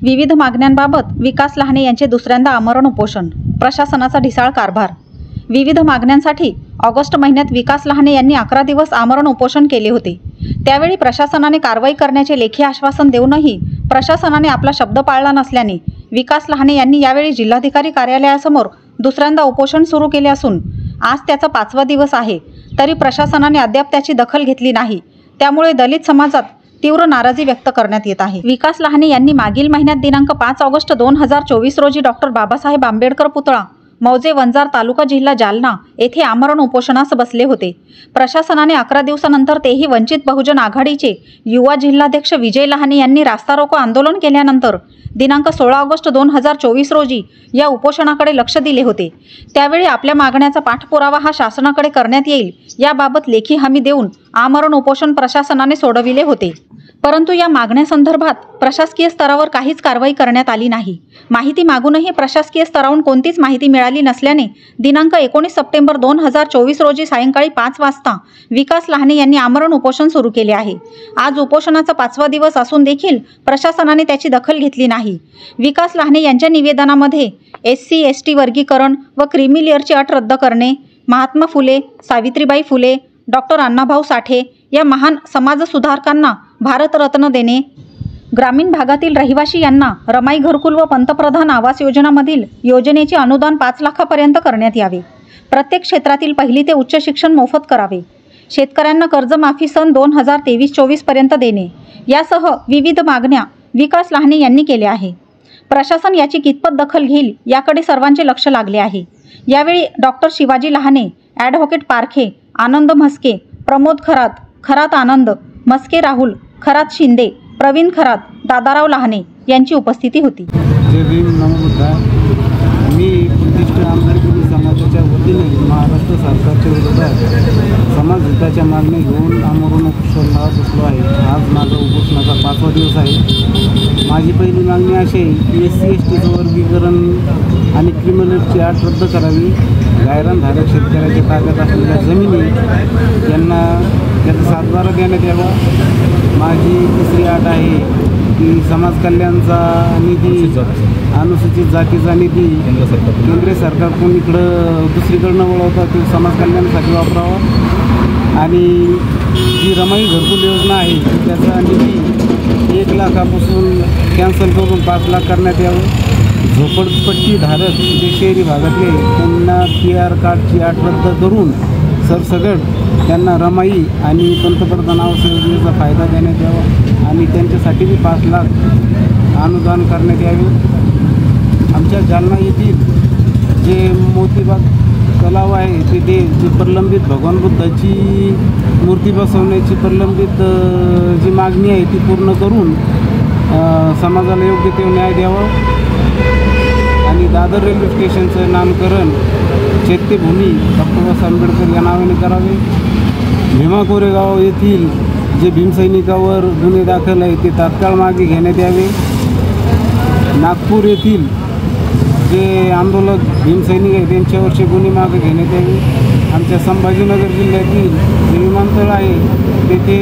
विविध मागण्यांबाबत विकास लहाने यांचे दुसऱ्यांदा आमरण उपोषण, प्रशासनाचा ढिसाळ कारभार। विविध मागण्यांसाठी ऑगस्ट महिन्यात विकास लहाने यांनी 11 दिवस आमरण उपोषण केले होते। त्यावेळी प्रशासनाने कारवाई करण्याचे लेखी आश्वासन देऊनही प्रशासनाने आपला शब्द पाळला नसल्याने विकास लहाने यांनी यावेळी जिल्हाधिकारी कार्यालयासमोर दुसऱ्यांदा उपोषण सुरू केले असून आज त्याचा 5वा दिवस आहे, तरी प्रशासनाने अद्याप त्याची दखल घेतली नाही। त्यामुळे दलित समाजात तीव्र नाराजी व्यक्त करण्यात येत आहे। विकास लहाने यांनी मागील महिन्यात दिनांक 5 ऑगस्ट 2024 रोजी डॉक्टर बाबासाहेब आंबेडकर पुतळा, मौजे वंजार तालुका जिल्हा जालना येथे आमरण उपोषणास बसले होते। प्रशासनाने 11 दिवसानंतर तेही वंचित बहुजन आघाडीचे युवा जिल्हाध्यक्ष विजय लहाने यांनी रास्ता रोको आंदोलन केल्यानंतर दिनांक 16 ऑगस्ट 2024 रोजी या उपोषणाकडे लक्ष दिले होते। त्यावेळी आपल्या मागण्याचा पाठपुरावा हा शासनाकडे करण्यात येईल याबाबत लेखी हमी देऊन आमरण उपोषण प्रशासनाने सोडविले होते। परंतु या मागण्यासंदर्भात प्रशासकीय स्तरावर काहीच कारवाई करण्यात आली नाही। माहिती मागूनही प्रशासकीय स्तरावरून कोणतीच माहिती मिळाली नसल्याने दिनांक 19 सप्टेंबर 2024 रोजी सायंकाळी 5 वाजता विकास लहाने यांनी आमरण उपोषण सुरू केले आहे। आज उपोषणाचा 5वा दिवस असून देखील प्रशासनाने त्याची दखल घेतली नाही। विकास लहाने यांच्या निवेदनामध्ये SC ST वर्गीकरण व क्रीमी लेअरची अट रद्द करणे, महात्मा फुले, सावित्रीबाई फुले, डॉक्टर अण्णाभाऊ साठे या महान समाजसुधारकांना भारतरत्न देणे, ग्रामीण भागातील रहिवासी यांना रमाई घरकुल व पंतप्रधान आवास योजनामधील योजनेचे अनुदान 5 लाखापर्यंत करण्यात यावे, प्रत्येक क्षेत्रातील पहिली ते उच्च शिक्षण मोफत करावे, शेतकऱ्यांना कर्जमाफी सन 2023-24 पर्यंत देणे यासह विविध मागण्या विकास लहाने यांनी केल्या आहे। प्रशासन याची कितपत दखल घेईल याकडे सर्वांचे लक्ष लागले आहे। यावेळी डॉक्टर शिवाजी लहाने, ॲडव्होकेट पारखे, आनंद म्हस्के, प्रमोद खरात, खरात आनंद, म्हस्के राहुल, खरात शिंदे, प्रवीण खरात, दादाराव लहाने यांची उपस्थिती होती। जय भीम, नमो बुद्धाय। मी प्रतिष्ठित आंबेडकरी समाजाच्या वतीने महाराष्ट्र सरकारच्या विरोधात समाज हिताच्या मागण्या घेऊन आमरण उपोषणाला बसलो आहे। आज माझा उपोषणाचा 5वा दिवस आहे। माझी पहिली मागणी अशी आहे की SC STचं वर्गीकरण आणि क्रिमिनलची अट रद्द करावी, गायरानधारक शेतकऱ्याच्या ताब्यात असलेल्या जमिनी यांना त्याचा 7/12 देण्यात यावा। माझी तिसरी अट आहे की समाज कल्याणचा निधी, अनुसूचित जातीचा निधी केंद्र सरकारकडून इकडं दुसरीकडनं वळवता तो समाज कल्याणासाठी वापरावा आणि जी रमाई घरकुल योजना आहे त्याचा निधी 1 लाखापासून कॅन्सल करून 5 लाख करण्यात यावं। झोपडपट्टीधारक जे शहरी भागातले त्यांना PR कार्डची अट रद्द करून सरसकट त्यांना रमाई आणि पंतप्रधान आवास योजनेचा फायदा देण्यात यावा आणि त्यांच्यासाठी बी 5 लाख अनुदान करण्यात यावे। आमच्या जालना येथील जे मोतीबाग तलाव आहे तिथे जी प्रलंबित भगवान बुद्धाची मूर्ती बसवण्याची प्रलंबित जी मागणी आहे ती पूर्ण करून समाजाला योग्य ते न्याय द्यावा आणि दादर रेल्वे स्टेशनचं नामकरण चैत्यभूमी डॉक्टर बाबासाहेब आंबेडकर या नावाने करावे। भीमा कोरेगाव येथील जे भीमसैनिकावर गुन्हे दाखल आहे ते तात्काळ मागे घेण्यात यावे। नागपूर येथील जे आंदोलक भीमसैनिक आहेत त्यांच्यावरचे गुन्हे मागे घेण्यात यावे। आमच्या संभाजीनगर जिल्ह्यातील जे विमानतळ आहे तेथे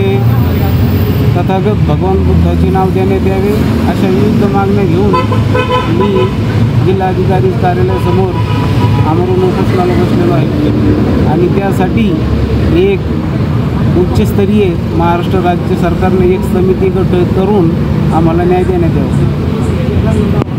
तथागत भगवान बुद्धाचे नाव देण्यात यावे। अशा विविध मागण्या घेऊन मी जिल्हाधिकारी कार्यालयासमोर आमरण उपोषणाला बसलेलो आहे आणि त्यासाठी एक उच्चस्तरीय महाराष्ट्र राज्य सरकारने एक समिती गठीत करून आम्हाला न्याय देण्यात यावा।